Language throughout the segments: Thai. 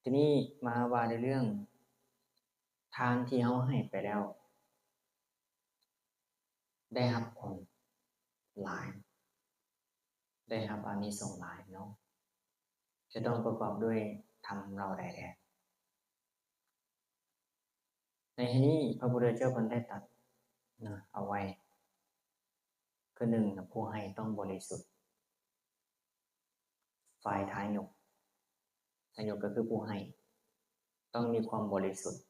ทีนี้มาว่าในเรื่องทานที่เขาให้ไปแล้วได้รับผลหลายได้รับอานิสงส์หลายเนาะจะต้องประกอบด้วยทำเราใดแท้ในที่นี้พระพุทธเจ้าคนได้ตรัสนะเอาไว้คือหนึ่งนะผู้ให้ต้องบริสุทธิ์ฝ่ายทายกทายกก็คือผู้ให้ต้องมีความบริสุทธิ์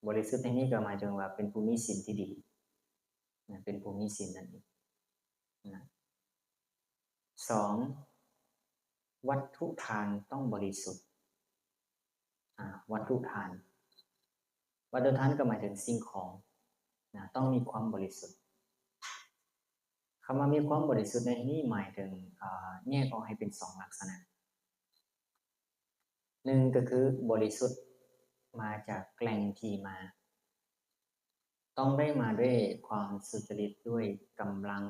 บริสุทธิ์ในนี้ก็หมายถึงว่าเป็นผู้มีศีลที่ดีนะเป็นผู้มีศีลนั่นเองนะสองวัตถุทานต้องบริสุทธิ์วัตถุทานวัตถุทานก็หมายถึงสิ่งของนะต้องมีความบริสุทธิ์คำว่ามีความบริสุทธิ์ในที่นี้หมายถึงแยกออกให้เป็นสองลักษณะหนึ่งก็คือบริสุทธิ์มาจากแหล่งที่มาต้องได้มาด้วยความสุจริตด้วยกำลัง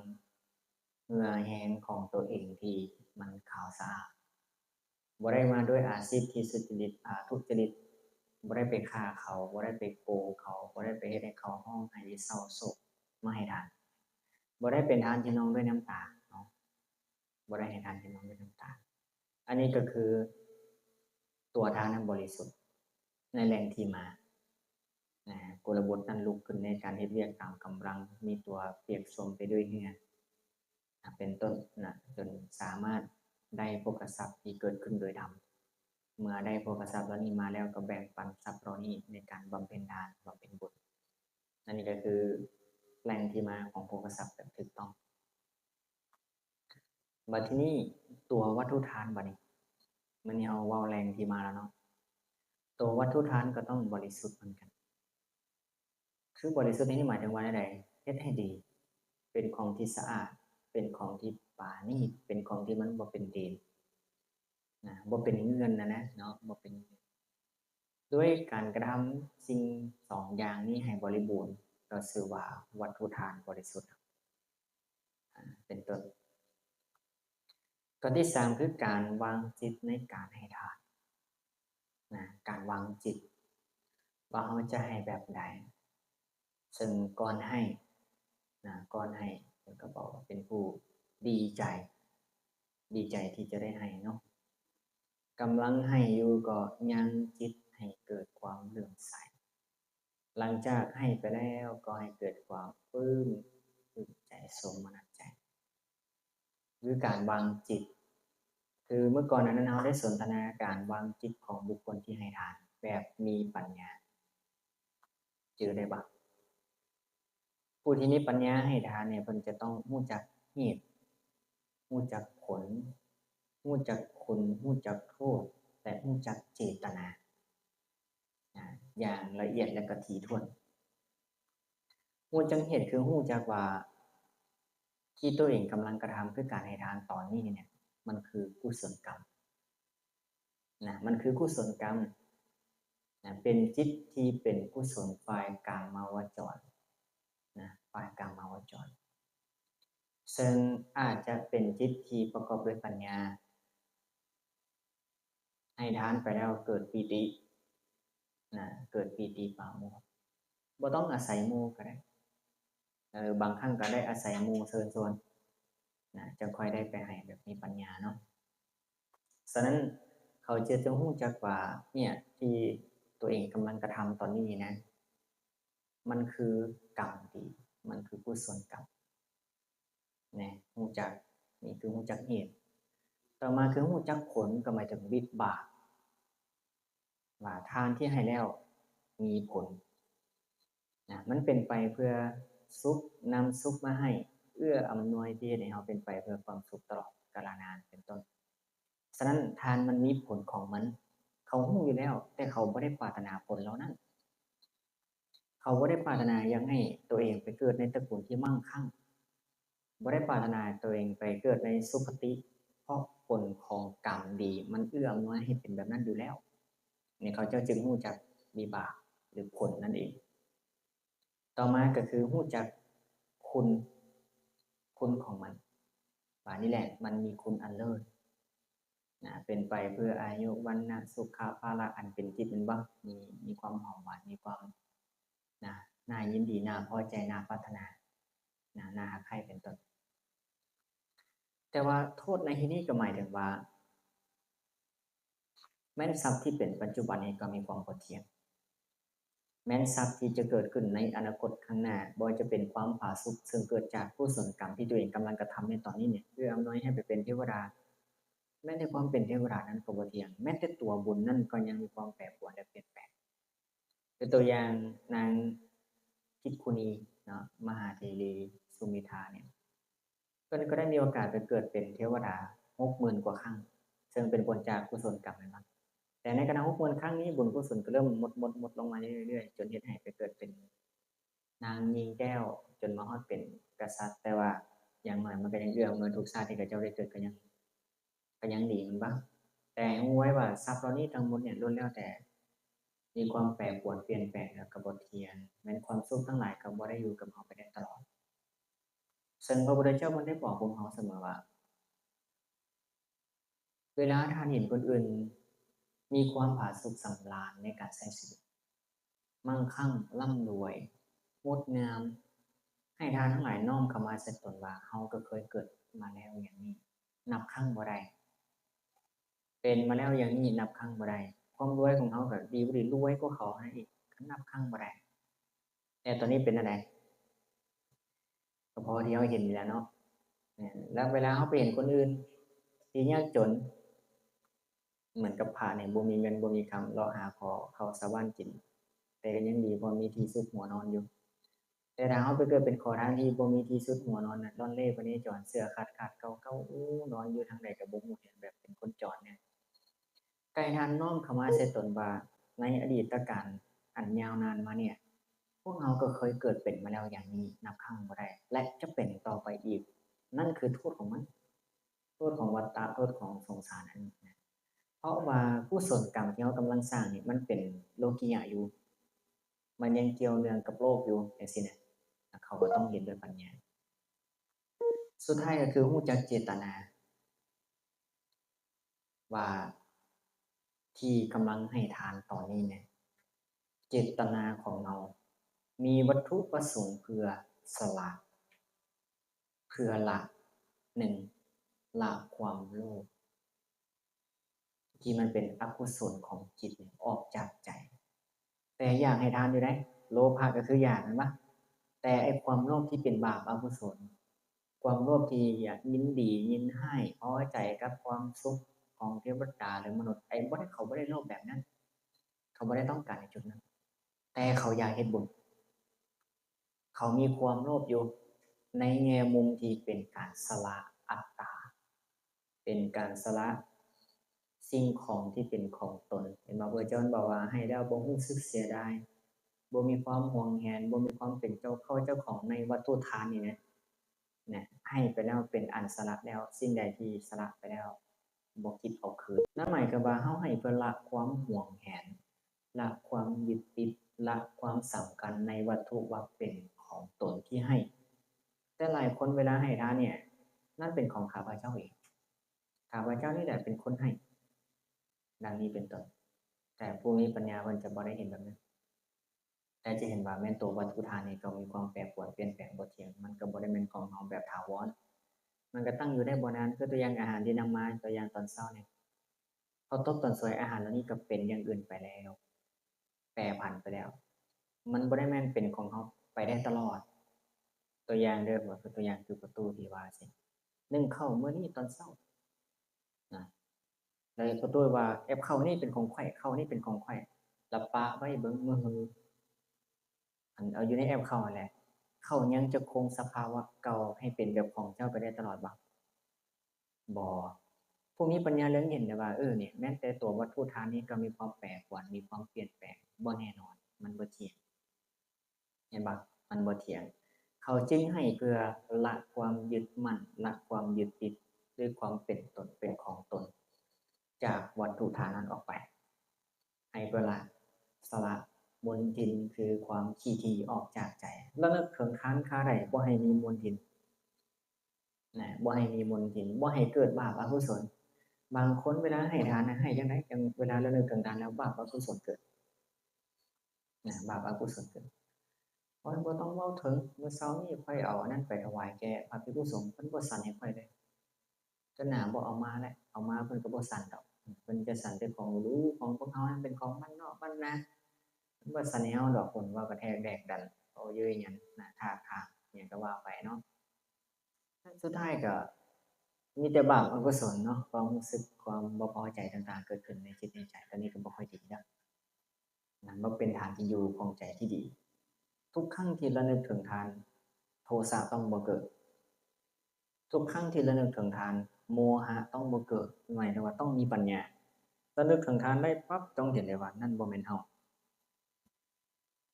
เหงื่อแห้งของตัวเองที่มันขาวสะอาดบ่ได้มาด้วยอาชีพที่สุจริตทุจริตบ่ได้ไปฆ่าเขาบ่ได้ไปโกงเขาบ่ได้ไปเฮ็ดให้เขาห้องไห้เศร้าโศกมาให้ทานบ่ได้เป็นทานที่น้องด้วยน้ำตาเนาะบ่ได้ให้ทานที่น้องด้วยน้ำตาอันนี้ก็คือตัวทานนั้นบริสุทธิ์ในแหล่งที่มานะกลบทนั้นลุกขึ้นในการเฮ็ดเวียกตามกำลังมีตัวเปียกโชมไปด้วยเหงื่อเป็นต้นนะจนสามารถได้โภคทรัพย์ที่เกิดขึ้นโดยธรรมเมื่อได้โภคทรัพย์เหล่านี้มาแล้วก็แบ่งปันทรัพย์เหล่านี้ในการบำเพ็ญทานบำเพ็ญบุญนั่นนี่ก็คือแหล่งที่มาของโภคทรัพย์แบบถูกต้องบัดทีนี้ตัววัตถุทานบัดนี้มันเอาเว้าแหล่งที่มาแล้วเนาะตัววัตถุทานก็ต้องบริสุทธิ์เหมือนกันคือบริสุทธิ์นี้หมายถึงว่าอะไรเฮ็ดให้ดีเป็นของที่สะอาดเป็นของที่ปราณีตเป็นของที่มันบ่เป็นเดนนะบ่เป็นเงินนะเนาะบ่เป็นด้วยการกระทำสิ่งสองอย่างนี้ให้บริบูรณ์เราชื่อว่าวัตถุทานบริสุทธิ์เป็นต้นข้อที่สามคือการวางจิตในการให้ทานนะการวางจิตว่าเราจะให้แบบใดซึ่งก่อนให้นะก่อนให้ก็บอกว่าเป็นผู้ดีใจดีใจที่จะได้ให้เนาะกำลังให้อยู่ก็ยังจิตให้เกิดความเลื่อมใสหลังจากให้ไปแล้วก็ให้เกิดความปลื้มใจสมนัสใจหรือการวางจิตคือเมื่อก่อนนั้นเราได้สนทนาการวางจิตของบุคคลที่ให้ทานแบบมีปัญญาเจอได้บ้างผู้ที่มีปัญญาให้ทานเนี่ยเพิ่นจะต้องรู้จักเหตุรู้จักผลรู้จักคุณรู้จักโทษแต่รู้จักเจตนาอย่างละเอียดและก็ถี่ถ้วนรู้จักเหตุคือรู้จักว่าที่ตัวเองกำลังกระทำคือการให้ทานตอนนี้เนี่ยมันคือกุศลกรรมนะมันคือกุศลกรรมนะเป็นจิตที่เป็นกุศลฝ่ายกามาวจรนะฝ่ายกามาวจรซึ่งอาจจะเป็นจิตที่ประกอบด้วยปัญญาให้ทานไปแล้วเกิดปีตินะเกิดปีติปราโมทย์บ่ต้องอาศัยหมู่ก็ได้บางครั้งก็ได้อาศัยหมู่เชิญชวนนะจะค่อยได้ไปให้แบบมีปัญญาเนาะฉะนั้นเขาจะรู้จักว่าเนี่ยที่ตัวเองกำลังกระทำตอนนี้นะมันคือกรรมดีมันคือกุศลกรรมนะรู้จักนี่คือรู้จักเหตุต่อมาคือรู้จักผลก็หมายถึงวิบากว่าทานที่ให้แล้วมีผลนะมันเป็นไปเพื่อสุขนำสุขมาให้เอื้ออำนวยที่ให้เราเป็นไปเพื่อความสุขตลอดกาลนานเป็นต้นฉะนั้นทานมันมีผลของมันเขารู้อยู่แล้วแต่เขาไม่ได้ปรารถนาผลแล้วนั้นเขาไม่ได้ปรารถนายังให้ตัวเองไปเกิดในตระกูลที่มั่งคั่งไม่ได้ปรารถนาตัวเองไปเกิดในสุคติเพราะผลของกรรมดีมันเอื้ออำนวยให้เป็นแบบนั้นอยู่แล้วนี่เขาเจ้าจึงรู้จักวิบากหรือผลนั่นเองต่อมาก็คือรู้จักคุณคุณของมันว่านี่แหละมันมีคุณอันเลิศ เป็นไปเพื่ออายุวันนะสุขภาละอันเป็นทิพย์เป็นบ้างมีความหอมหวานมีความน่ายินดีน่าพอใจน่าปรารถนาน่าหักใคร่เป็นต้นแต่ว่าโทษในที่นี้ก็หมายถึงว่าแม้นทรัพย์ที่เป็นปัจจุบันนี้ก็มีความพอเทียงแม้นทรัพย์ที่จะเกิดขึ้นในอนาคตข้างหน้าบ่จะเป็นความผาสุกซึ่งเกิดจากกุศลกรรมที่ตัวเองกำลังกระทำในตอนนี้เนี่ยเพื่ออำนวยให้ไปเป็นเทวดาแม้ในความเป็นเทวดานั้นก็บ่เที่ยงแม้แต่ตัวบุญนั่นก็ยังมีความแปรปรวนและเปลี่ยนแปลงเป็นตัวอย่างนางทิพคุณีเนาะมหาเทลีสุมิธาเนี่ยก็ได้มีโอกาสไปเกิดเป็นเทวดา60,000 กว่าครั้งซึ่งเป็นผลจากกุศลกรรมนั่นเองแต่ในขณะ60,000 ครั้งนี้บุญกุศลก็เริ่มหมดลงมาเรื่อยๆจนเฮ็ดให้ไปเกิดเป็นนางยิงแก้วจนมาฮอดเป็นกษัตริย์แต่ว่าอย่างน้อยมันก็ยังเอื้ออำนวยทุกชาติที่เขาเจ้าได้เกิดก็ยังดีมันบ้างแต่รู้ไว้ว่าทรัพย์เหล่านี้ทั้งหมดเนี่ยล้วนแล้วแต่มีความแปรปรวนเปลี่ยนแปลงแล้วก็บ่เที่ยงแม้นความสุขทั้งหลายก็บ่ได้อยู่กับเราไปได้ตลอดซึ่งพระพุทธเจ้ามันได้บอกพวกเราเสมอว่าเวลาท่านเห็นคนอื่นมีความผาสุกสำราญในการใช้ชีวิตมั่งคั่งร่ำรวยงดงามให้ทานทั้งหลายน้อมเข้ามาใส่ตนว่าเฮาก็เคยเกิดมาแล้วอย่างนี้นับครั้งบ่ได้เป็นมาแล้วอย่างนี้นับครั้งบ่ได้ความรวยของเขาก็ดีบ่ดีรวยกว่าเขาให้อีกนับครั้งบ่ได้แต่ตอนนี้เป็นอะไรก็พอที่เราเห็นอยู่แล้วเนาะแล้วเวลาเขาไปเห็นคนอื่นที่ยากจนเหมือนกับพระเนี่ยบ่มีเงินบ่มีคำเลาะหาขอเข้าสวรรค์กินแต่ก็ยังดีพอมีที่ซุกหัวนอนอยู่แต่ถ้าเขาไปเกิดเป็นขอทานที่บ่มีที่ซุกหัวนอนน่ะร่อนเล่พเนจรเสื้อขาดๆเก่าๆอู้นอนอยู่ทางใดก็บ่ฮู้เห็นแบบเป็นคนจรเนี่ยไก่ทานน้อมเข้ามาใส่ตนว่าในอดีตการอันยาวนานมาเนี่ยพวกเราก็เคยเกิดเป็นมาแล้วอย่างนี้นับครั้งบ่ได้และจะเป็นต่อไปอีกนั่นคือโทษของมันโทษของวัฏฏะโทษของสงสารอันนี้นะเพราะว่ากุศลกรรมที่เรากำลังสร้างนี่มันเป็นโลกียะอยู่มันยังเกี่ยวเนื่องกับโลกอยู่จังซี่นะเขาก็ต้องเห็นด้วยปัญญาสุดท้ายก็คือรู้จักเจตนาว่าที่กำลังให้ทานตอนนี้เนี่ยเจตนาของเรามีวัตถุประสงค์เพื่อสละเพื่อละหนึ่งละความโลภที่มันเป็นอกุศลของจิตออกจากใจแต่อยากให้ทานอยู่ได้โลภะก็คืออยากนะแต่ไอความโลภที่เป็นบาปอกุศลความโลภที่อยากยินดียินให้พอใจกับความสุขของเทวดาหรือมนุษย์ไอ้บ่ได้เขาไม่ได้โลภแบบนั้นเขาไม่ได้ต้องการในจุดนั้นแต่เขาอยากเห็นบุญเขามีความโลภอยู่ในแง่มุมที่เป็นการสละอัตตาเป็นการสละสิ่งของที่เป็นของตนเห็นมาพระเจ้าบอกว่าให้แล้วบ่รู้สึกเสียดายบ่มีความหวงแหนบ่มีความเป็นเจ้าเข้าเจ้าของในวัตถุทานนี่นะให้ไปแล้วเป็นอันสละแล้วสิ่งใดที่สละไปแล้วบ่คิดเอาคืนนั่นหมายความว่าเฮาให้เพื่อละความหวงแหนละความยึดติดละความสำคัญในวัตถุว่าเป็นของตนที่ให้แต่หลายคนเวลาให้ทานเนี่ยนั่นเป็นของข้าพเจ้าเองข้าพเจ้านี่แหละเป็นคนให้ดังนี้เป็นต้นแต่ผู้มีปัญญามันจะบ่ได้เห็นแบบนั้นแต่จะเห็นว่าแม่นตัววัตถุทานนี่ก็มีความแปรปรวนเปลี่ยนแปลงบ่เที่ยงมันก็บ่ได้เป็นของเราแบบถาวรมันก็ตั้งอยู่ได้บ่นานคือตัวอย่างอาหารที่นำมาตัวอย่างตอนเช้าเนี่ยพอตกตอนสวยอาหารเหล่านี้ก็เป็นอย่างอื่นไปแล้วแปรผันไปแล้วมันบ่ได้แม่นเป็นของเราไปได้ตลอดตัวอย่างเด้อว่าคือตัวอย่างคือประตูที่ว่าสินึ่งข้าวมื้อนี้ตอนเช้านะแล้วประตูว่าแอบข้าวนี่เป็นของข้อยข้าวนี่เป็นของข้อยแล้วปะไว้เบิ่งมื้ออันเอาอยู่ในแอปเขาแหละเขายังจะคงสภาวะเก่าให้เป็นแบบของเจ้าไปได้ตลอดบ่บ่ผู้มีปัญญาเรื่องเห็นได้ว่าเนี่ยแม้แต่ตัววัตถุทานนี้ก็มีความแปรปรวนมีความเปลี่ยนแปลงบ่แน่นอนมันบ่เที่ยงเห็นบ่มันบ่เที่ยงเขาจึงให้เพื่อละความยึดมั่นละความยึดติดด้วยความเป็นตนเป็นของตนจากวัตถุทานนั้นออกไปให้เพื่อละสละมลทินคือความขี้ถี่ออกจากใจแล้วนึกเคืองค้านค้าใดบ่ให้มีมลทินนะบ่ให้มีมลทินบ่ให้เกิดบาปอกุศล บางคนเวลาให้ทานนะให้ยังไงจังเวลาระลึกถึงทานแล้วบาปอกุศลเกิดนะบาปอกุศลเกิดเพราะบ่ต้องเว้าถึงเมื่อเช้านี้ข้อยเอาอันนั้นไปถวายแก่พระภิกษุสงฆ์เพิ่นบ่สั่นให้ข้อยเลยจนหน้าบ่เอามาแล้วเอามาเพิ่นก็บ่สั่นดอกเพิ่นจะสั่นแต่ของหรูของพวกเฮานั้นเป็นของบ้านนอกบ้านนาเพิ่นบ่สั่นให้เฮาดอกเพิ่นว่ากระแทกแดกดันเอาเย้ยหยังน่ะท่าทางหยังก็ว่าไปเนาะสุดท้ายก็มีแต่บาปอกุศลเนาะความรู้สึกความบ่พอใจต่างๆเกิดขึ้นในจิตในใจตอนนี้ก็บ่ค่อยดีแล้วมันบ่เป็นทางที่อยู่ของใจที่ดี ทุกครั้งที่ระลึกถึงทานโทสะต้องบ่เกิดทุกครั้งที่ระลึกถึงทานโมหะต้องบ่เกิดหมายถึงว่าต้องมีปัญญาระลึกถึงทานได้ปั๊บต้องเห็นเลยว่านั่นบ่แม่นเฮา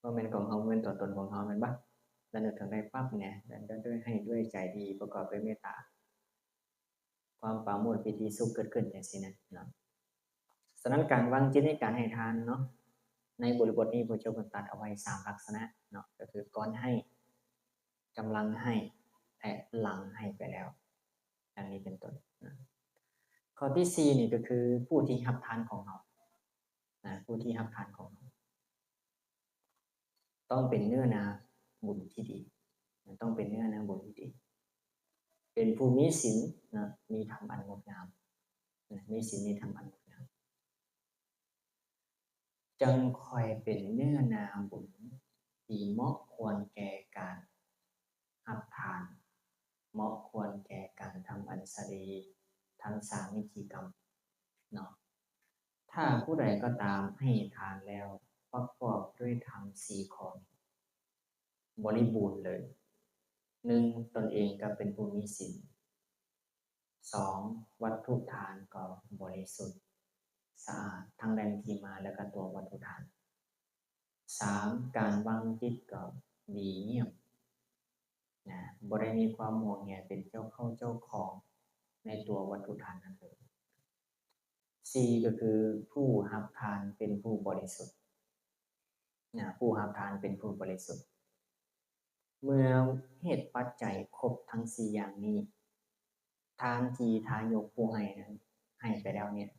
บ่แม่นของเฮาบ่แม่นตัวตนของเฮาแม่นบ่ระลึกถึงได้ปั๊บเนี่ยด้วยให้ด้วยใจดีประกอบด้วยเมตตาความปราโมทย์ปิติสุขเกิดขึ้นจังซี่นะเนาะฉะนั้นการวางจิตในการให้ทานเนาะในบริบทนี้พระเจ้าเพิ่นตรัสเอาไว้3ลักษณะเนาะก็คือก่อนให้กำลังให้และหลังให้ไปแล้วดังนี้เป็นต้นนะข้อที่4นี่ก็คือผู้ที่รับทานของเรานะผู้ที่รับทานของเราต้องเป็นเนื้อนาบุญที่ดีต้องเป็นเนื้อนาบุญที่ดีเป็นผู้มีศีลนะมีธรรมอันงดงามนะมีศีลมีธรรมอันงดงามจังคอยเป็นเนื้อนาบุญที่เหมาะควรแก่การรับทานเหมาะควรแก่การทำอันสดีทั้งสามวิธีกรรมเนาะถ้าผู้ใดก็ตามให้ทานแล้วประกอบด้วยธรรม4ข้อบริบูรณ์เลย1ตนเองก็เป็นผู้มีศีล2วัตถุทานก็บริสุทธิ์สะอาดทั้งแหล่งที่มาและก็ตัววัตถุทาน3การวางจิตก็ดีเงียบนะบ่ได้มีความห่วงแหนเป็นเจ้าเข้าเจ้าของในตัววัตถุทานนั้นเลย4ก็คือผู้รับทานเป็นผู้บริสุทธิ์นะผู้รับทานเป็นผู้บริสุทธิ์เมื่อเหตุปัจจัยครบทั้ง4อย่างนี้ทานที่ทายกผู้ให้นั้นให้ไปแล้วเนี่ย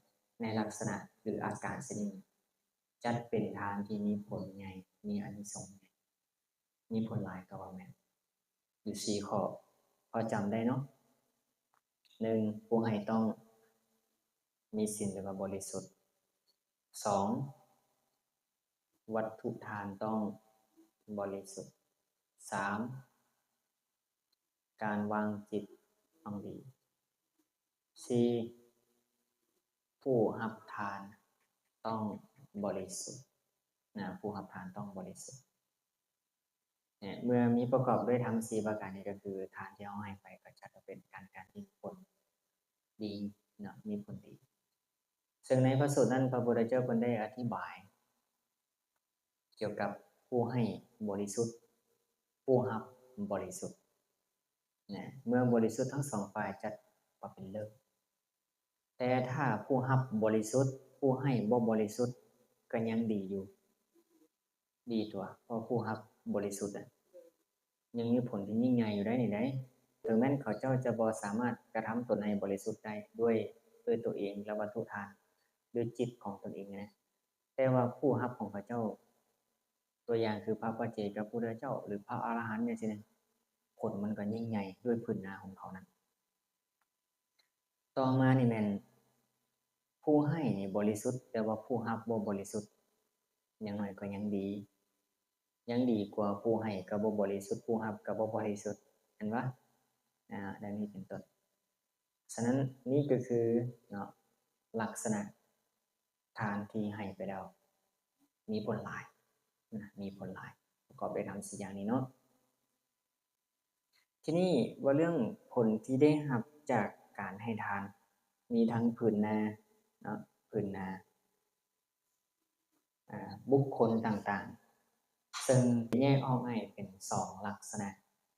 ในลักษณะหรืออาการชนิดจัดเป็นทานที่มีผลใหญ่มีอานิสงส์มีผลหลายก็ว่าแม่นอยู่4ข้อพอจำได้เนาะ1ผู้ให้ต้องมีศีลหรือว่าบริสุทธิ์2วัตถุทานต้องบริสุทธิ์3การวางจิตต้องดี4ผู้รับทานต้องบริสุทธิ์นะผู้รับทานต้องบริสุทธิ์เนี่ยเมื่อมีประกอบด้วยทั้ง4ประการนี้ก็คือทานที่เราให้ไปก็จะเป็นการที่ผลดีเนาะมีผลดีซึ่งในพระสูตรนั้นพระพุทธเจ้าเพิ่นได้อธิบายเกี่ยวกับผู้ให้บริสุทธิ์ผู้รับบริสุทธิ์นะเมื่อบริสุทธิ์ทั้งสองฝ่ายจัดว่าเป็นเลิกแต่ถ้าผู้รับบริสุทธิ์ผู้ให้บ่บริสุทธิ์ก็ยังดีอยู่ดีตัวเพราะผู้รับบริสุทธิ์ยังมีผลที่ยิ่งใหญ่อยู่ได้นี่ได้ถึงแม้นเขาเจ้าจะบ่สามารถกระทำตนให้บริสุทธิ์ได้ด้วยตัวเองและวัตถุทานด้วยจิตของตนเองนะแต่ว่าผู้รับของเขาเจ้าตัวอย่างคือพระปัจเจกพุทธเจ้าหรือพระอรหันต์เนี่ยสินะผลมันก็ยิ่งใหญ่ด้วยพื้นนาของเขานั้นต่อมานี่แม่นผู้ให้นี่บริสุทธิ์แต่ว่าผู้รับบ่บริสุทธิ์อย่างน้อยก็ยังดียังดีกว่าผู้ให้ก็บ่บริสุทธิ์ผู้รับก็บ่บริสุทธิ์เห็นบ่ดังนี้เป็นต้นฉะนั้นนี่ก็คือเนาะลักษณะทานที่ให้ไปแล้วมีผลหลายนะมีผลหลายประกอบไปทำ4อย่างนี้เนาะทีนี้ว่าเรื่องผลที่ได้รับจากการให้ทานมีทั้งผืนนาเนาะผืนนาบุคคลต่างๆซึ่งแยกออกให้เป็น2ลักษณะ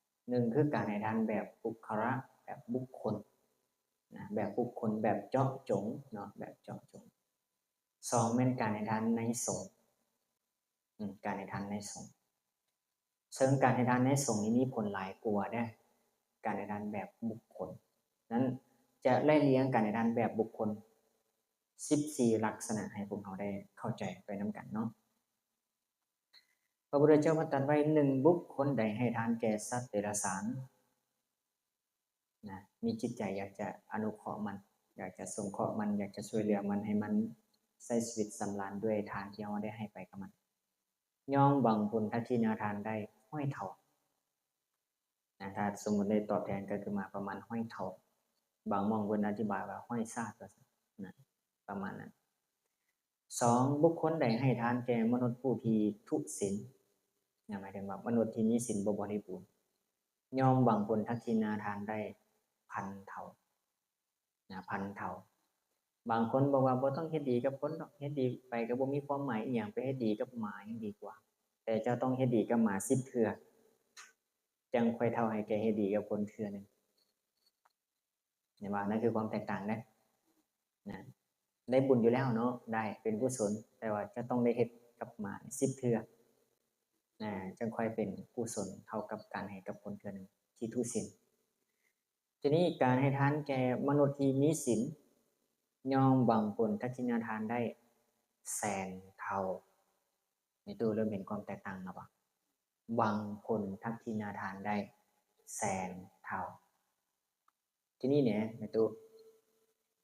1คือการให้ทานแบบบุคระแบบบุคคลนะแบบบุคคลแบบเจาะจงเนาะแบบเจาะจง2เป็นการให้ทานในสงฆ์การให้ทานในสงฆ์ซึ่งการให้ทานในสงฆ์นี้มีผลหลายกว่าได้การให้ทานแบบบุคคลนั้น จะไล่เลี้ยงกันในด้านแบบบุคคล14ลักษณะให้พวกเราได้เข้าใจไปนำกันเนาะพระพุทธเจ้าตรัสไว้1บุคคลใดให้ทานแก่สัตว์เดรัจฉานนะมีจิตใจอยากจะอนุเคราะห์มันอยากจะสงเคราะห์มันอยากจะช่วยเหลือมันให้มันใช้ชีวิตสำราญด้วยทานที่เราได้ให้ไปกับมันย่อมบังบุญทักษิณาทานได้ห้อยเท่านะถ้าสมมติได้ตอบแทนก็คือมาประมาณห้อยเท่าบางมองบนอธิบายว่าห้อยซาดนะประมาณนั้น2บุคคลใดให้ทานแก่มนุษย์ผู้ที่ทุศีลหมายถึงว่ามนุษย์ที่มีศีลบ่บริบูรณ์ย่อมบังผลทักษิณาทานได้1,000 เท่านะ1,000 เท่าบางคนบอกว่าบ่ต้องเฮ็ดดีกับคนดอกเฮ็ดดีไปก็บ่มีความหมายอีหยังไปเฮ็ดดีกับหมายังดีกว่าแต่เจ้าต้องเฮ็ดดีกับหมา10เทื่อจังค่อยเท่าให้แกเฮ็ดดีกับคนเทื่อนึงเห็นบ่นั่นคือความแตกต่างนะได้บุญอยู่แล้วเนาะได้เป็นกุศลแต่ว่าจะต้องได้เฮ็ดกับหมา10เทื่อจังค่อยเป็นกุศลเท่ากับการให้กับคนเทื่อนึงที่ทุศีลทีนี้การให้ทานแก่มนุษย์ที่มีศีลย่อมบังผลทักษิณาทานได้100,000 เท่าในตู้เริ่มเห็นความแตกต่างแล้วป่ะบังผลทักษิณาทานได้100,000 เท่าที่นี่เนี่ยในตู้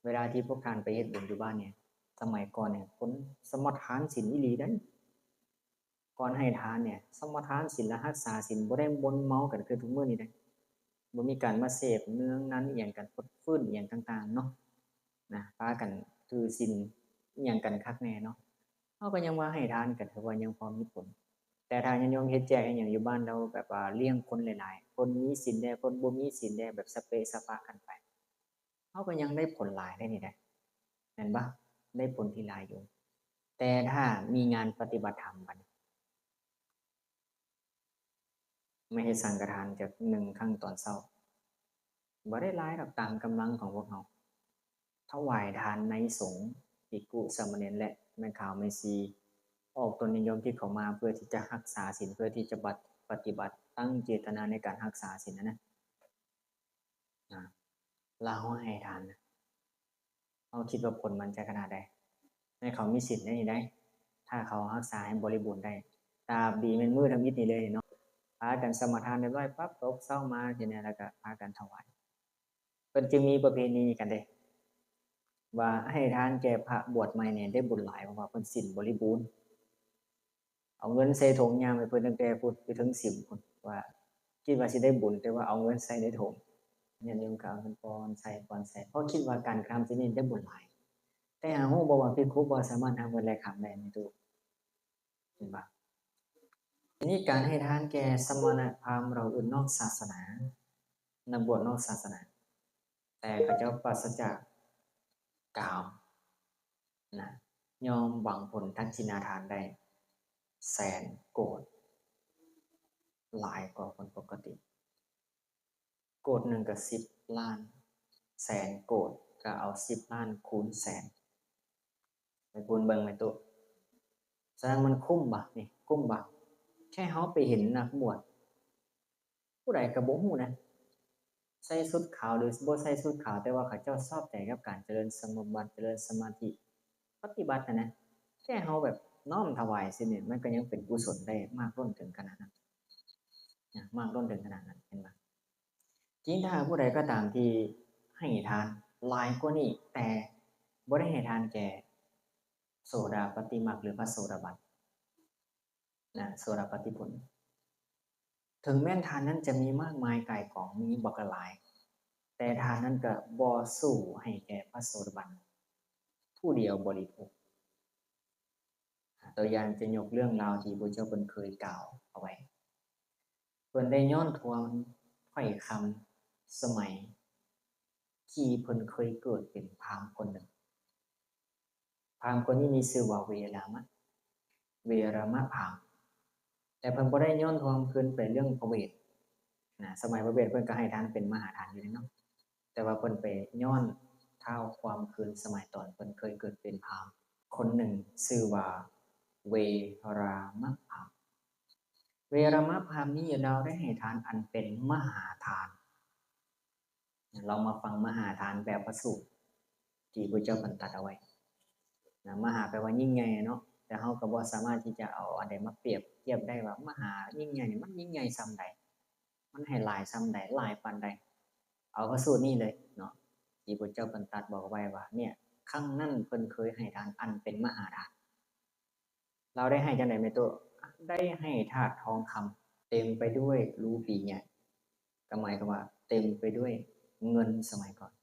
เวลาที่พวกท่านไปเฮ็ดบุญอยู่บ้านเนี่ยสมัยก่อนเนี่ยคนสมทานศีลอีหลีได้ก่อนให้ทานเนี่ยสมทานศีลและรักษาศีลบ่ได้บนเมากันคือทุกมื้อนี้ได้บ่มีการมาเสพเนื้อนั้นอีหยังกันฟดฟื้นอีหยังต่างๆเนาะนะพากันถือศีลอีหยังกันคักแน่เนาะเฮาก็ยังว่าให้ทานกันถือว่ายังพอมีผลแต่ถ้าญาติโยมเฮ็ดแจกอีหยังอยู่บ้านเราแบบว่าเลี้ยงคนหลายๆคนมีศีลแน่คนบ่มีศีลแน่แบบสเปะสปะกันไปเฮาก็ยังได้ผลหลายได้นี่แหละเห็นบ่ได้ผลที่หลายอยู่แต่ถ้ามีงานปฏิบัติธรรมบัดไม่ให้สังฆทานจาก1ครั้งตอนเช้าบ่ได้หลายดอกตามกำลังของพวกเราถวายทานในสงฆ์ภิกขุสามเณรและแม่ขาวแม่ชีออกตนนิยมที่เขามาเพื่อที่จะรักษาศีลเพื่อที่จะปฏิบัติตั้งเจตนาในการรักษาศีลนะเราให้ทานเราคิดว่าผลมันจะขนาดใดให้เขามีศีลได้ได้ถ้าเขารักษาให้บริบูรณ์ได้ตาดีเป็นมือทำอิฐนี่เลยเนาะพากันสมาทานเรียบร้อยปั๊บตกเช้ามาทีนี้แล้วก็พากันถวายเพิ่นจึงมีประเพณีกันเด้ว่าให้ทานแก่พระบวชใหม่เนี่ยได้บุญหลายเพราะว่าเพิ่นศีลบริบูรณ์เอาเงินใส่ถุงยามให้เพิ่นตั้งแต่พุทธไปถึง10พุ่นว่าคิดว่าสิได้บุญแต่ว่าเอาเงินใส่ในถุงญาติโยมก็เอาเงินปอนใส่เพราะคิดว่าการกระทำสิ่งนี้ได้บุญหลายแต่หาฮู้บ่ว่าภิกขุบ่สามารถทำเงินแลกขันได้ในตู้เห็นบ่ทีนี้การให้ทานแก่สมณพราหมณ์เราอื่นนอกศาสนานักบวชนอกศาสนาแต่เขาเจ้าปราศจากกามนะยอมหวังผลทักษิณาทานได้100,000 โกฏหลายกว่าคนปกติโกฏหนึ่งก็10 ล้าน100,000 โกฏก็เอา10 ล้านคูณ100,000ไปคูณเบิ่งไหมตุ๊แสดงมันคุ้มบ่นี่คุ้มบ่แค่เฮาไปเห็นนักบวชผู้ใดก็บ่ฮู้นะใส่ชุดขาวหรือบ่ใส่ชุดขาวแต่ว่าเขาเจ้าชอบใจกับการเจริญสมบัติเจริญสมาธิปฏิบัตินะแค่เฮาแบบน้อมถวายสิเนี่ยมันก็ยังเป็นกุศลได้มากล้นถึงขนาดนั้นมากล้นถึงขนาดนั้นเห็นบ่จริงถ้าผู้ใดก็ตามที่ให้ทานหลายกว่านี้แต่บ่ได้ให้ทานแก่โสดาปัตติมรรคหรือพระโสดาบันโสดาปัตติผลถึงแม้ทานนั้นจะมีมากมายก่ายกองมีบักหลายแต่ทานนั้นก็บ่สู้ให้แก่พระโสดาบันผู้เดียวบริโภคตัวอย่างจะยกเรื่องราวที่พระเจ้าเพิ่นเคยกล่าวเอาไว้เพิ่นได้ย้อนทวนถ้อยคำสมัยที่เพิ่นเคยเกิดเป็นพราหมณ์คนหนึ่งพราหมณ์คนนี้มีชื่อว่าเวรามะพราหมณ์แต่เพิ่นบ่ได้ย้อนทวงเพิ่นไปเรื่องพระเวทสมัยพระเวทเพิ่นก็ให้ทานเป็นมหาทานอยู่เนาะแต่ว่าเพิ่นไปย้อนเท้าความคืนสมัยตอนเพิ่นเคยเกิดเป็นพราหมณ์คนหนึ่งชื่อว่าเวรามะพราหมณ์เวรามะพราหมณ์นี้เราได้ให้ทานอันเป็นมหาทาน เรามาฟังมหาทานแบบพระสูตรที่พระเจ้าบรรทัดเอาไว้นะมหาแปลว่ายิ่งใหญ่เนาะแต่เราก็บ่สามารถที่จะเอาอันใดมาเปรียบเทียบได้ว่ามหายิ่งใหญ่มันยิ่งใหญ่ซ้ำใดมันให้หลายซ้ำใดหลายปานใดเอาพระสูตรนี่เลยเนาะที่พระเจ้าบรรทัดบอกไว้ว่าเนี่ยครั้งนั้นเพิ่นเคยให้ทานอันเป็นมหาทานเราได้ให้จังได๋แม่ตัวได้ให้ธาตุทองคำเต็มไปด้วยรูปีใหญ่ก็หมายความว่าเต็มไปด้วยเงินสมัยก่อน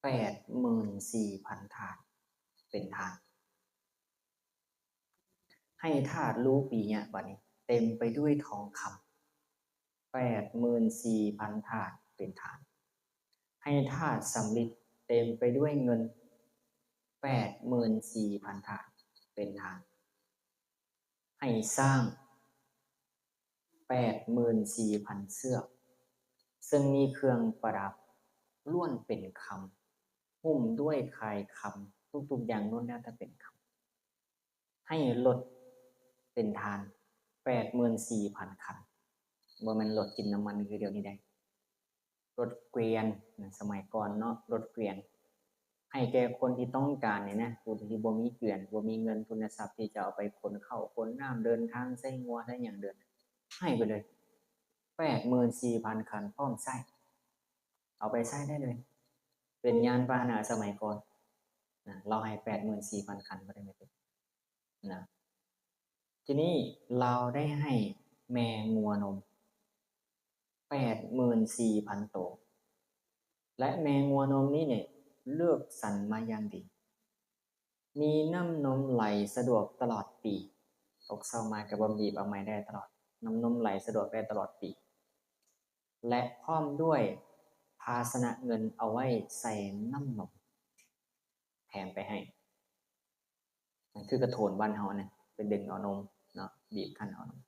84,000 ถาดเป็นทานให้ธาตุรูปีเนี่ยบัดนี้เต็มไปด้วยทองคำ84,000 ถาดเป็นทานให้ธาตุสำริดเต็มไปด้วยเงิน84,000 ถาดเป็นทานให้สร้าง84,000 เสื้อซึ่งมีเครื่องประดับล้วนเป็นคำหุ้มด้วยคายคำทุกๆอย่างล้วนแล้วแต่เป็นคำให้รถเป็นทาน84,000 คันบ่แม่นรถกินน้ำมันคือเดียวนี้ได้รถเกวียนสมัยก่อนเนาะรถเกวียนให้แก่คนที่ต้องการเนี่ยนะผู้ที่บ่มีเกวียนบ่มีเงินทุนทรัพย์ที่จะเอาไปขนข้าวขนน้ำเดินทางใช้งัวใช้หยังเดินให้ไปเลย84,000 คันพร้อมใช้เอาไปใช้ได้เลยเป็นยานพาหนะสมัยก่อนนะเราให้84,000 คันบ่ได้ไหมนะทีนี้เราได้ให้แม่งัวนม84,000 ตัวและแม่งัวนมนี้เนี่ยเลือกสรรมาอย่างดีมีน้ำนมไหลสะดวกตลอดปีตกเศร้ามากับบำบีบเอาไม้ได้ตลอดน้ำนมไหลสะดวกได้ตลอดปีและพร้อมด้วยภาชนะเงินเอาไว้ใส่น้ำนมแถมไปให้มันคือกระโถนบ้านเฮาเนี่ยเป็นดึงเอานมเนาะบีบคั้นเอานม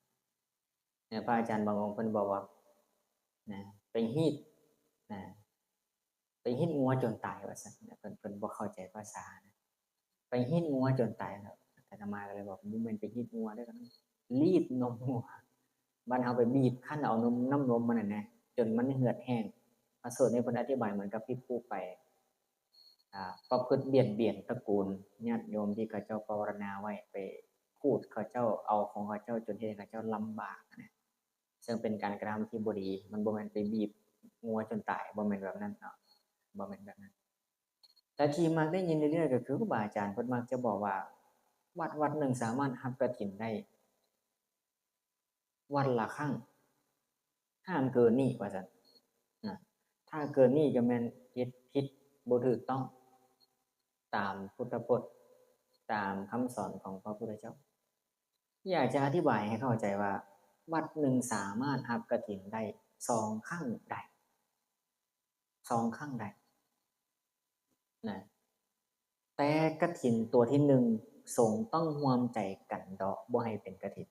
เนี่ยพระอาจารย์บางองค์เพิ่นบอกว่านะไปฮีดนะไปฮีดงัวจนตายว่าซั่นเพิ่นบ่เข้าใจภาษานะไปฮีดงัวจนตายแล้วอาตมาก็เลยบอกบ่แม่นไปฮีดงัวเด้อครับรีดนมงัวบ้านเฮาไปบีบคั้นเอานมน้ำนมมันน่ะนะจนมันเหือดแห้งพระสูตรนี้เพิ่นอธิบายเหมือนกับที่ผู้ไปประพฤติเบียดเบียนตระกูลญาติโยมที่เขาเจ้าภาวนาไว้ไปพูดเขาเจ้าเอาของเขาเจ้าจนเฮ็ดให้เขาเจ้าลำบากนะซึ่งเป็นการกระทำที่บ่ดีมันบ่แม่นไปบีบงัวจนตายบ่แม่นแบบนั้นเนาะบ่แม่นแบบนั้นแต่ที่มักได้ยินเรื่อยๆก็คือครูบาอาจารย์เพิ่นมักจะบอกว่าวัดหนึ่งสามารถรับกฐินได้วันละครั้งห้ามเกินนี้ว่าซั่นนะถ้าเกินนี้ก็แม่นเฮ็ดผิดบ่ถูกต้องตามพุทธพจน์ตามคำสอนของพระพุทธเจ้าอยากจะอธิบายให้เข้าใจว่าวัดหนึ่งสามารถรับกฐินได้2 ครั้งได้2 ครั้งได้นะแต่กฐินตัวที่1สงฆ์ต้องร่วมใจกันดอกบ่ให้เป็นกฐิน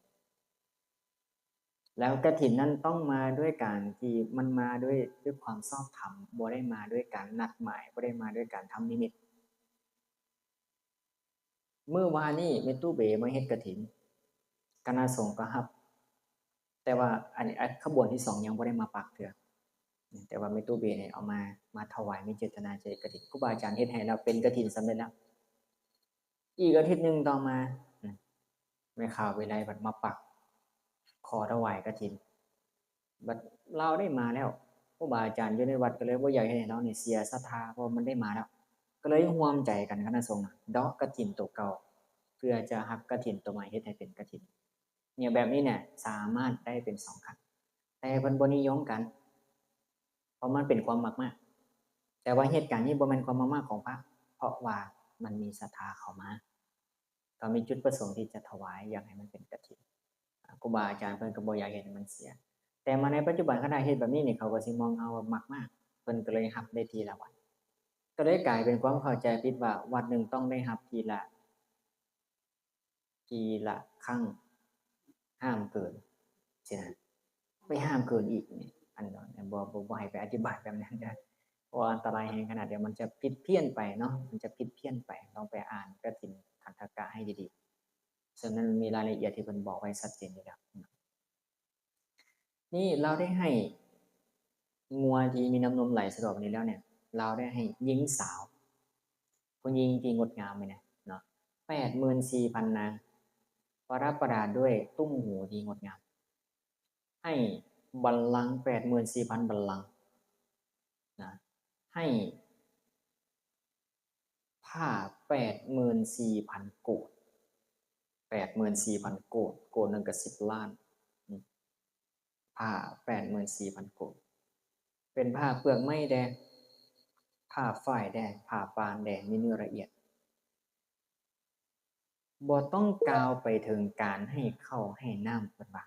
แล้วกฐินนั้นต้องมาด้วยการที่มันมาด้วยความชอบธรรมบ่ได้มาด้วยการนัดหมายบ่ได้มาด้วยการทำนิมิตมื้อวานนี้แม่ตู้เบมาเฮ็ดกฐินคณะสงฆ์ก็รับแต่ว่าอันนี้ขบวนที่2ยังบ่ได้มาปักเทื่อแต่ว่าแม่ตู้เบเนี่ยเอามาถวายมีเจตนาจะเฮ็ดกฐินครูบาอาจารย์เฮ็ดให้แล้วเป็นกฐินสำเร็จแล้วอีกอาทิตย์นึงต่อมาแม่ข่าววิไลบัดมาปักขอถวายกฐินบัดเราได้มาแล้วครูบาอาจารย์อยู่ในวัดก็เลยบ่อยากให้เรานี่เสียศรัทธาเพราะมันได้มาแล้วก็เลยร่วมใจกันคณะสงฆ์ดอกกฐินตัวเก่าเพื่อจะรับกฐินตัวใหม่เฮ็ดให้เป็นกฐินเนี่ยแบบนี้เนี่ยสามารถได้เป็น2 ครั้งแต่เพิ่นบ่นิยมกันเพราะมันเป็นความมากๆแต่ว่าเหตุการณ์นี้บ่แม่นความมากๆของพระเพราะว่ามันมีศรัทธาเข้ามาก็มีจุดประสงค์ที่จะถวายอยากให้มันเป็นกฐินครูบาอาจารย์เพิ่นก็บ่อยากเฮ็ดให้มันเสียแต่มาในปัจจุบันคณะเฮ็ดแบบนี้นี่เขาก็สิมองเอาว่ามากๆเพิ่นก็เลยรับได้ทีละวัดก็เลยกลายเป็นความเข้าใจผิดว่าวัดหนึ่งต้องได้รับทีละครั้งห้ามเกินสินะไปห้ามเกินอีกนี่อันนั้นบ่ให้ไปอธิบายแบบนั้นนะเพราะอันตรายแรงขนาดเดียวมันจะผิดเพี้ยนไปเนาะมันจะผิดเพี้ยนไปต้องไปอ่านกฐินขันธกะให้ดีๆซึ่งนั้นมีรายละเอียดที่เพิ่นบอกไว้ชัดเจนอยู่แล้วนี่เราได้ให้ งัวที่มีน้ำนมไหลสะดวกนี้แล้วเนี่ยเราได้ให้หญิงสาวผู้หญิงที่งดงามไปเนี่ยเนาะ84,000นางประดับประดาด้วยตุ้มหูที่งดงามให้บัลลังก์84,000บัลลังก์นะให้ผ้า84,000โกฏ84,000โกฏโกฏหนึ่งกับ10 ล้านผ้า84,000โกฏเป็นผ้าเปลือกไม้แดงผ้าฝ้ายแดงผ้าปานแดงมีเนื้อละเอียดบ่ต้องกล่าวไปถึงการให้ข้าวให้น้ำเพิ่นว่า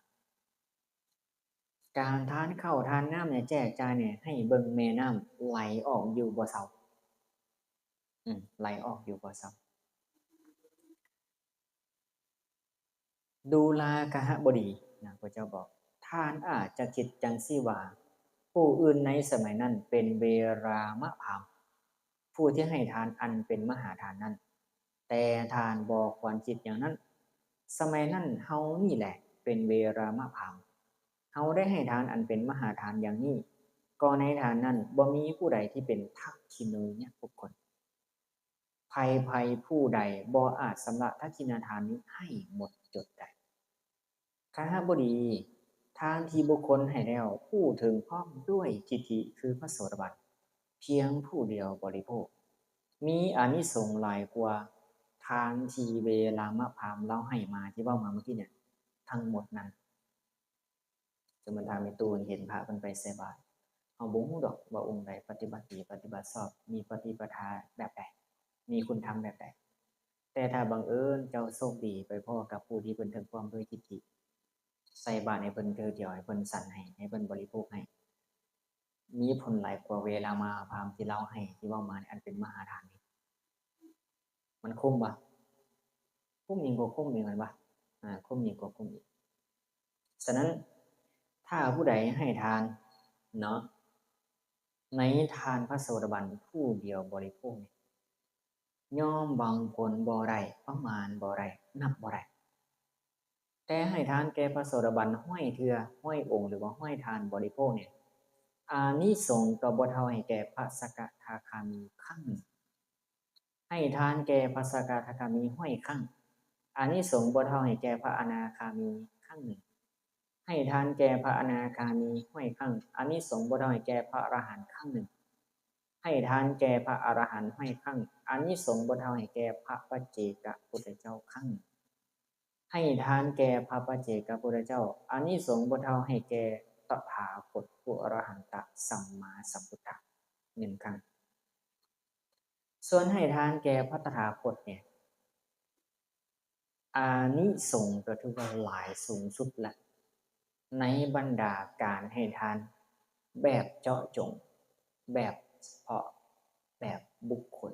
การทานข้าวทานน้ำเนี่ยแจกจ่ายเนี่ยให้เบิ่งแม่น้ำไหลออกอยู่บ่เซาไหลออกอยู่บ่เซาดูลากหบดีนะพระเจ้าบอกท่านอาจจะคิดจังซี่ว่าผู้อื่นในสมัยนั้นเป็นเวรามะพามผู้ที่ให้ทานอันเป็นมหาทานนั้นแต่ทานบอกควรคิดอย่างนั้นสมัยนั้นเฮานี่แหละเป็นเวรามะพามเฮาได้ให้ทานอันเป็นมหาทานอย่างนี้ก็ในทานนั้นบ่มีผู้ใดที่เป็นทักขิเนยเนี่ยบุคคลภัยผู้ใดบ่อาจสำระทักขินาทานนี้ให้หมดจดได้คหบดีทานที่บุคคลให้แล้วผู้ถึงพร้อมด้วยจิตติคือพระโสดาบันเพียงผู้เดียวบริโภคมีอานิสงส์หลายกว่าทานทีเวลามะพามเล่าให้มาที่ว่ามาเมื่อกี้เนี่ยทั้งหมดนั้นสมมติทางมีตูนเห็นพระมันไปใส่บาตรเอาบุ้งดอกว่าองค์ใดปฏิบัติดีปฏิบัติชอบมีปฏิปทาแบบใดมีคุณธรรมแบบใดแต่ถ้าบังเอิญเจ้าโชคดีไปพ่อกับผู้ที่เป็นถึงความด้วยจิตติใส่บาตรให้เพิ่นเธอเดียวให้เพิ่นสั่นให้เพิ่นบริโภคให้มีผลหลายกว่าเวลามาพามที่เราให้ที่ว่ามาอันเป็นมหาทานนี้มันคุ้มปะคุ้มยิ่งกว่าคุ้มอีกมันปะคุ้มยิ่งกว่าคุ้มอีกฉะนั้นถ้าผู้ใดให้ทานเนาะในทานพระโสดาบันผู้เดียวบริโภคย่อมบังผลบ่ได้ประมาณบ่ได้นับบ่ได้แต่ให้ทานแก่พระโสดาบันห้อยเทือห้อยองค์หรือว่าห้อยทานบริโภคเนี่ยอานิสงส์ก็บ่เท่าให้แก่พระสกทาคามีครั้งหนึ่งให้ทานแก่พระสกทาคามีห้อยครั้งอานิสงส์บ่เท่าให้แก่พระอนาคามีครั้งหนึ่งให้ทานแก่พระอนาคามีห้อยครั้งอานิสงส์บ่เท่าให้แก่พระอรหันต์ครั้งหนึ่งให้ทานแก่พระอรหันต์ห้อยครั้งอานิสงส์บ่เท่าให้แก่พระปัจเจกพุทธเจ้าครั้งหนึ่งให้ทานแก่พระปัจเจกพุทธเจ้าอานิสงส์บ่เท่าให้แก่ตถาคตผู้อรหันตสัมมาสัมพุทธะหนึ่งครั้งส่วนให้ทานแก่พระตถาคตเนี่ยอานิสงส์ก็ถือว่าหลายสูงสุดละในบรรดาการให้ทานแบบเจาะจงแบบเฉพาะแบบบุคคล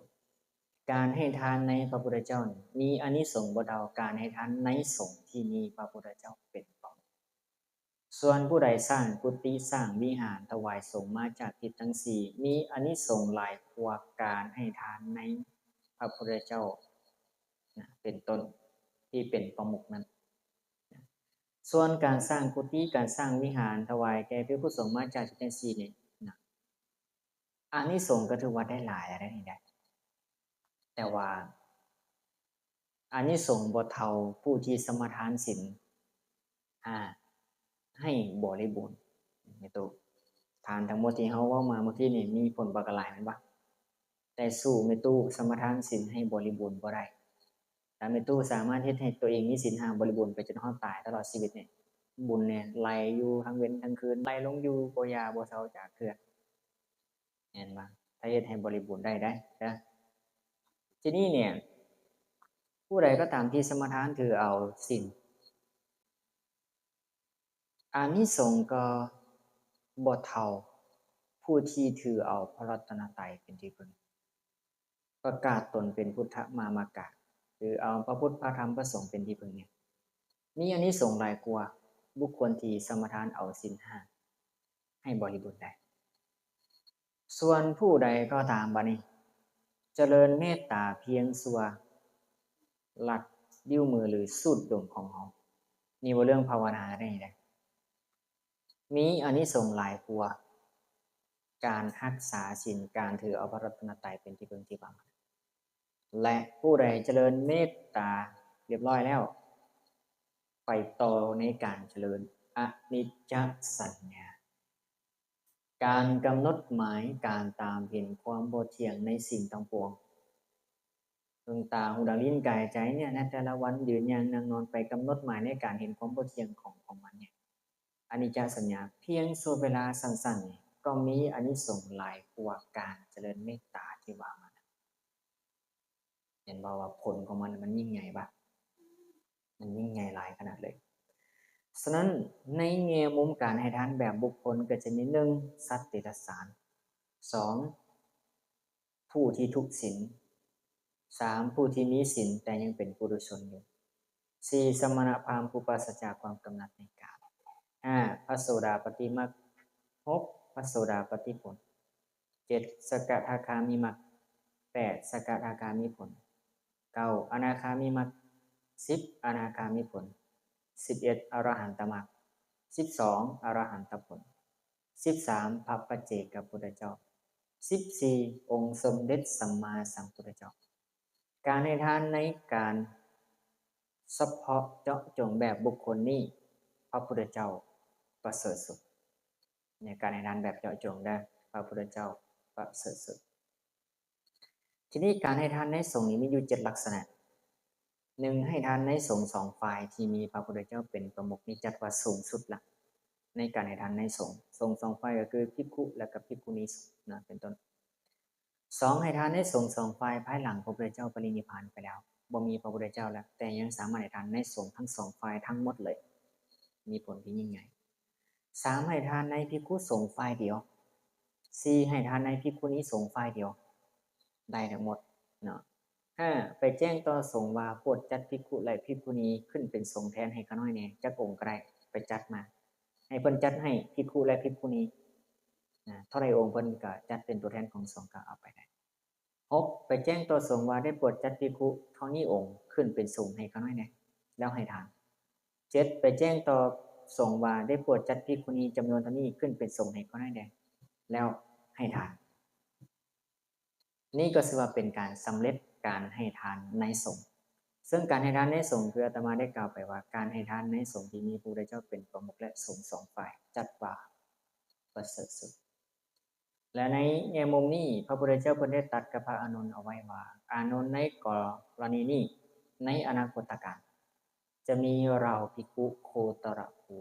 การให้ทานในพระพุทธเจ้ามีอานิสงส์บ่เท่าการให้ทานในสงฆ์ที่มีพระพุทธเจ้าเป็นต้นส่วนผู้ใดสร้างกุฏิสร้างวิหารถวายสงฆ์มาจากทิศทั้งสี่มีอานิสงส์หลายกว่าการให้ทานในพระพุทธเจ้าเป็นต้นที่เป็นประมุขนั้นส่วนการสร้างกุฏิการสร้างวิหารถวายแก่พระผู้สงฆ์มาจากทิศทั้งสี่เนี่ยอานิสงส์ก็ถือว่าได้หลายอะไรนี่แหละแต่ว่าอานิสงส์บ่เท่าผู้ที่สมาทานศีลให้บริบูรณ์ในตัวทานทั้งหมดที่เฮาเว้ามาเมื่อกี้นี่มีผลบักหลายแม่นบ่แต่สู้แม่ตู้สมาทานศีลให้บริบูรณ์บ่ได้ถ้าแม่ตู้สามารถเฮ็ดให้ตัวเองมีศีล5บริบูรณ์ไปจนฮอดตายตลอดชีวิตเนี่ยบุญเนี่ยไหลอยู่ทั้งเว้นทั้งคืนไหลลงอยู่บ่ยาบ่เซาจากเทื่อแม่นบ่ถ้าเฮ็ดให้บริบูรณ์ได้นะทีนี้เนี่ยผู้ใดก็ตามที่สมาทานถือเอาศีลอานิสงส์ก็บ่เท่าผู้ที่ถือเอาพระรัตนตรัยเป็นที่พึ่งประกาศตนเป็นพุทธมามกะหรือเอาพระพุทธพระธรรมพระสงฆ์เป็นที่พึ่งเนี่ยมีอานิสงส์หลายกว่าบุคคลที่สมาทานเอาศีล5ให้บริบูรณ์ได้ส่วนผู้ใดก็ตามบัดนี้เจริญเมตตาเพียงชั่วลัดดิ้วมือหรือสูดดมของเฮานี่ว่าเรื่องภาวนาได้ได้มีอานิสงส์หลายกว่า การรักษาศีลการถือเอาพระรัตนตรัยเป็นที่พึ่งที่พังและผู้ใดเจริญเมตตาเรียบร้อยแล้วไปต่อในการเจริญอนิจจสัญญาการกำหนดหมายการตามเห็นความบ่เที่ยงในสิ่งทั้งปวงดวงตาหูดังลิ้นกายใจเนี่ยในแต่ละวันยืนยังนั่งนอนไปกำหนดหมายในการเห็นความบ่เที่ยงของมันเนี่ยอนิจจสัญญาเพียงชั่วเวลาสั้นๆก็มีอานิสงส์หลายกว่าการเจริญเมตตาที่ว่ามาเห็นว่าผลของมันยิ่งใหญ่ปะมันยิ่งใหญ่หลายขนาดเลยฉะนั้นในแง่มุมการให้ทานแบบบุคคลก็จะมี1สัตว์เดรัจฉาน2ผู้ที่ทุศีล3ผู้ที่มีศีลแต่ยังเป็นปุถุชนอยู่4สมณพราหมณ์ผู้ปราศจากความกำหนัดในกาม5พระโสดาปัตติมรรค6พระโสดาปัตติผล7สกทาคามิมรรค8สกทาคามิผล9อนาคามิมรรค10อนาคามิผล11อรหันตมรรค12อรหันตผล13พระปัจเจกพุทธเจ้า14องค์สมเด็จสัมมาสัมพุทธเจ้าการให้ทานในการเฉพาะเจาะจงแบบบุคคลนี้พระพุทธเจ้าประเสริฐสุดในการให้ทานแบบเจาะจงได้พระพุทธเจ้าประเสริฐสุดทีนี้การให้ทานในสงฆ์นี้มีอยู่7ลักษณะ1ให้ทานในสงฆ์2ฝ่ายที่มีพระพุทธเจ้าเป็นประมุขนี้จัดว่าสูงสุดละในการให้ทานในสงฆ์2ฝ่ายก็คือภิกขุและกับภิกขุณีนะเป็นต้น2ให้ทานในสงฆ์2ฝ่ายภายหลังพระพุทธเจ้าปรินิพพานไปแล้วบ่มีพระพุทธเจ้าแล้วแต่ยังสามารถให้ทานในสงฆ์ทั้ง2ฝ่ายทั้งหมดเลยมีผลที่ยิ่งใหญ่3ให้ทานในภิกขุสงฆ์ฝ่ายเดียว4ให้ทานในภิกขุณีสงฆ์ฝ่ายเดียวได้ทั้งหมดเนาะ5ไปแจ้งต่อสงฆ์ว่าโปรดจัดภิกขุและภิกขุณีขึ้นเป็นสงฆ์แทนให้ข้าน้อยแน่จักองค์ก็ได้ไปจัดมาให้เพิ่นจัดให้ภิกขุและภิกขุณีเท่าไรองค์เพิ่นก็จัดเป็นตัวแทนของสงฆ์ก็เอาไปได้6ไปแจ้งต่อสงฆ์ว่าได้โปรดจัดภิกขุเท่านี้องค์ขึ้นเป็นสงฆ์ให้ข้าน้อยแน่แล้วให้ทาน7ไปแจ้งต่อสงฆ์ว่าได้โปรดจัดภิกขุณีจำนวนเท่านี้ขึ้นเป็นสงฆ์ให้ข้าน้อยแน่แล้วให้ทานนี่ก็ถือว่าเป็นการสำเร็จการให้ทานในสงฆ์ซึ่งการให้ทานในสงฆ์คืออาตมาได้กล่าวไปว่าการให้ทานในสงฆ์ที่มีพระพุทธเจ้าเป็นประมุขและสงฆ์2ฝ่ายจัดว่าประเสริฐสุดและในแง่มุมนี้พระพุทธเจ้าเพิ่นได้ตรัสกับพระอานนท์เอาไว้ว่าอานนท์ในกรณีนี้ในอนาคตการจะมีเราภิกขุโคตรภู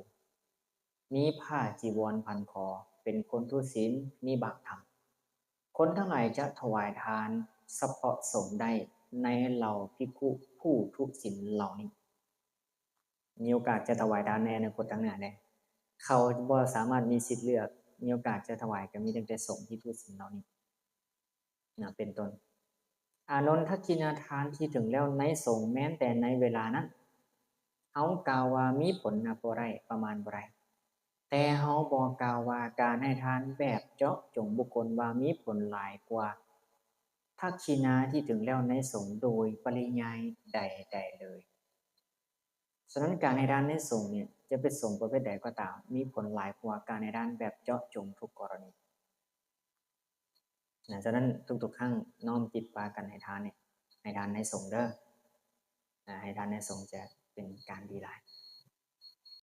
มีผ้าจีวรพันคอเป็นคนทุศีลมีบาปธรรมคนทั้งหลายจะถวายทานเฉพาะสงฆ์ได้ในเหล่าภิกขุผู้ทุศีลเหล่านี้มีโอกาสจะถวายทานในอนาคตข้างหน้าได้เขาบ่สามารถมีสิทธิ์เลือกมีโอกาสจะถวายก็มีตั้งแต่สงฆ์ที่ทุศีลเหล่านี้นะเป็นต้นอานนทกินาทานที่ถึงแล้วในสงฆ์แม้แต่ในเวลานั้นเฮากล่าวว่ามีผลบ่ได้ประมาณบ่ได้แต่เฮาบ่กล่าวว่าการให้ทานแบบเจาะจงบุคคลว่ามีผลหลายกว่าทักษิณาที่ถึงแล้วในสงฆ์โดยปริยายใดๆเลยฉะนั้นการให้ทานในสงฆ์เนี่ยจะเป็นสงฆ์ประเภทใดก็ตามมีผลหลายกว่าการให้ทานแบบเจาะจงทุกกรณีฉะนั้นทุกๆครั้งน้อมจิตปากันให้ทานเนี่ยให้ทานในสงฆ์เด้อให้ทานในสงฆ์จะเป็นการดีหลาย